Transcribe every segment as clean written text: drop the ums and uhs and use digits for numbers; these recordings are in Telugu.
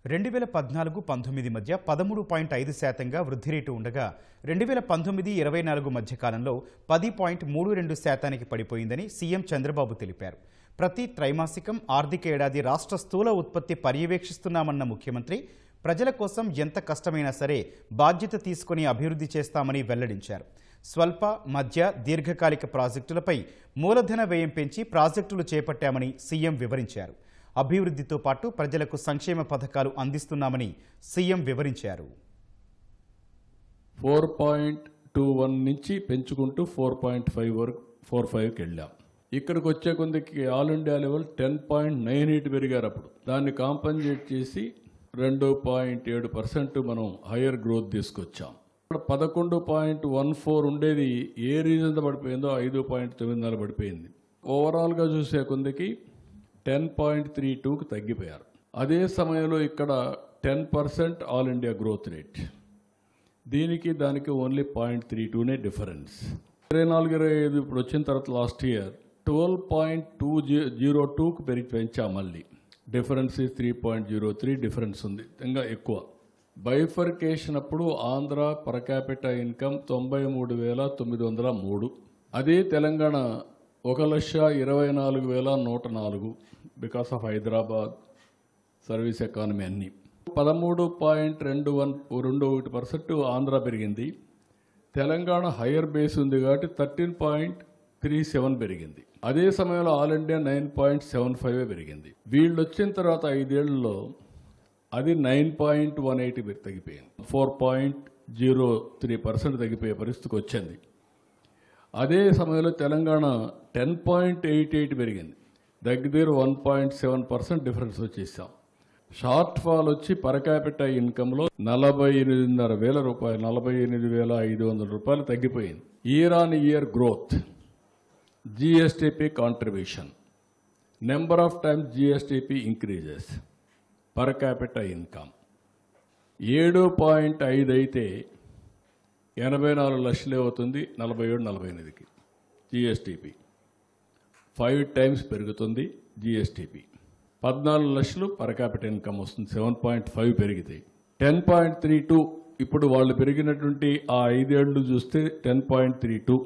2014-19 మధ్య 13.5% వృద్ధి రేటు ఉండగా 2019-24 మధ్య కాలంలో 10.32% పడిపోయిందని సీఎం చంద్రబాబు తెలిపారు. ప్రతి త్రైమాసికం ఆర్థిక ఏడాది రాష్ట్ర స్థూల ఉత్పత్తి పర్యవేక్షిస్తున్నామన్న ముఖ్యమంత్రి ప్రజల కోసం ఎంత కష్టమైనా సరే బాధ్యత తీసుకొని అభివృద్ధి చేస్తామని వెల్లడించారు. స్వల్ప, మధ్య, దీర్ఘకాలిక ప్రాజెక్టులపై మూలధన వ్యయం పెంచి ప్రాజెక్టులు చేపట్టామని సీఎం వివరించారు. అభివృద్ధితో పాటు ప్రజలకు సంక్షేమ పథకాలు అందిస్తున్నామని సీఎం వివరించారు. 4.21 నుంచి పెంచుకుంటూ 4.5 వరకు 4.5కి వెళ్ళాం. ఇక్కడికి వచ్చే కొందికి ఆల్ ఇండియా లెవెల్ 10.98 పెరిగారు. అప్పుడు దాన్ని కాంపన్సేట్ చేసి 2.7% మనం హయ్యర్ గ్రోత్ తీసుకొచ్చాం. 11.14 ఉండేది ఏ రీజన్తో పడిపోయిందో 5.94 పడిపోయింది. ఓవరాల్గా చూసే కొందికి 10.32కి తగ్గిపోయారు. అదే సమయంలో ఇక్కడ 10% ఆల్ ఇండియా గ్రోత్ రేట్, దీనికి దానికి ఓన్లీ 0.32నే డిఫరెన్స్. 24-25 ఇప్పుడు వచ్చిన తర్వాత లాస్ట్ ఇయర్ 12.202కి పెంచాం. మళ్ళీ డిఫరెన్స్ 3.03 డిఫరెన్స్ ఉంది, ఇంకా ఎక్కువ. బైఫర్కేషన్ అప్పుడు ఆంధ్ర పర్ క్యాపిటల్ ఇన్కమ్ 93,903, అదే Telangana 1,24,104 because of Hyderabad service economy అన్నీ. 13.21% ఆంధ్ర పెరిగింది. తెలంగాణ హయ్యర్ బేస్ ఉంది కాబట్టి 13.37 పెరిగింది. అదే సమయంలో ఆల్ ఇండియా 9.75 పెరిగింది. వీళ్ళు వచ్చిన తర్వాత 5 ఏళ్లలో అది 9.18 తగ్గిపోయింది. 4.03% తగ్గిపోయే పరిస్థితికి వచ్చింది. అదే సమయంలో తెలంగాణ 10.88 పెరిగింది. దగ్గర 1.7% డిఫరెన్స్ వచ్చేసాం. షార్ట్ ఫాల్ వచ్చి పర్ క్యాపిటల్ ఇన్కంలో 48,500 రూపాయలు, 48,500 రూపాయలు తగ్గిపోయింది. Year on year growth, GSTP contribution, number of times GSTP increases, per capital income 7.5 అయితే 84 లక్షలే అవుతుంది. 47-48కి జిఎస్టిపి 5 టైమ్స్ పెరుగుతుంది. జిఎస్టిపి 14 లక్షలు పర్ క్యాపిటల్ ఇన్కమ్ వస్తుంది. 7.5 పెరిగితే 10.32. ఇప్పుడు వాళ్ళు పెరిగినటువంటి ఆ 5 ఏళ్లు చూస్తే 10.32,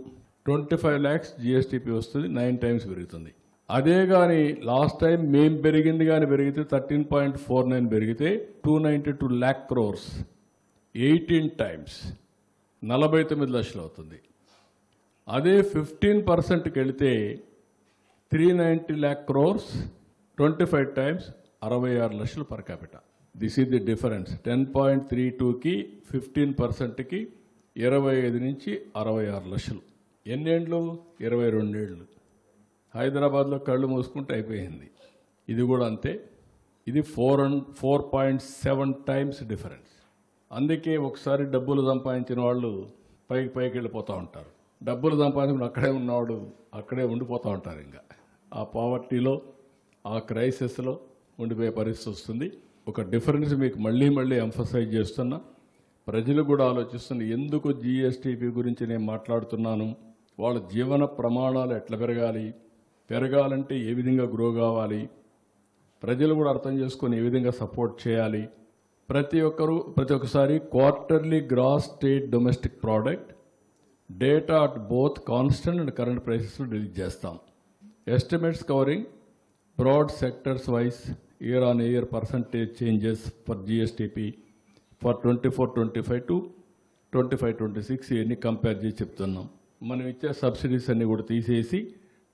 25 lakhs జిఎస్టిపి వస్తుంది. 9 టైమ్స్ పెరుగుతుంది. అదే కానీ లాస్ట్ టైం మేము పెరిగింది కానీ పెరిగితే 13.49 పెరిగితే 292 lakh crores, 18 టైమ్స్ 49 లక్షలు అవుతుంది. అదే 15%కి వెళితే 390 lakh crores, 25 టైమ్స్ 66 లక్షలు per capital. This is the difference. 10.32కి 15%కి 25 నుంచి 66 లక్షలు. ఎన్నేళ్ళు? 22 ఏళ్ళు. హైదరాబాద్లో కళ్ళు మూసుకుంటే అయిపోయింది. ఇది కూడా అంతే. ఇది 4.7 టైమ్స్ డిఫరెన్స్. అందుకే ఒకసారి డబ్బులు సంపాదించిన వాళ్ళు పైకి వెళ్ళిపోతూ ఉంటారు. డబ్బులు సంపాదించిన అక్కడే ఉన్నవాడు అక్కడే ఉండిపోతూ ఉంటారు. ఇంకా ఆ పావర్టీలో, ఆ క్రైసిస్లో ఉండిపోయే పరిస్థితి వస్తుంది. ఒక డిఫరెన్స్ మీకు మళ్ళీ ఎంఫసైజ్ చేస్తున్నా. ప్రజలు కూడా ఆలోచిస్తున్న ఎందుకు జిఎస్టిపి గురించి నేను మాట్లాడుతున్నాను. వాళ్ళ జీవన ప్రమాణాలు ఎట్లా పెరగాలంటే ఏ విధంగా గ్రో కావాలి, ప్రజలు కూడా అర్థం చేసుకొని ఏ విధంగా సపోర్ట్ చేయాలి. ప్రతి ఒక్కసారి quarterly gross state domestic product data at both constant and current ప్రైసెస్లో రిలీజ్ చేస్తాం. Estimates covering broad sectors wise year on year percentage changes for GSTP for 24-25 to 25-26 ఇవన్నీ కంపేర్ చేసి చెప్తున్నాం. మనం ఇచ్చే సబ్సిడీస్ అన్ని కూడా తీసేసి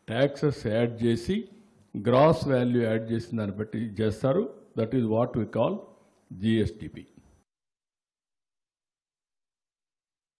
ట్యాక్సెస్ యాడ్ చేసి గ్రాస్ వాల్యూ యాడ్ చేసిన దాన్ని బట్టి చేస్తారు. That is what we call GSTP.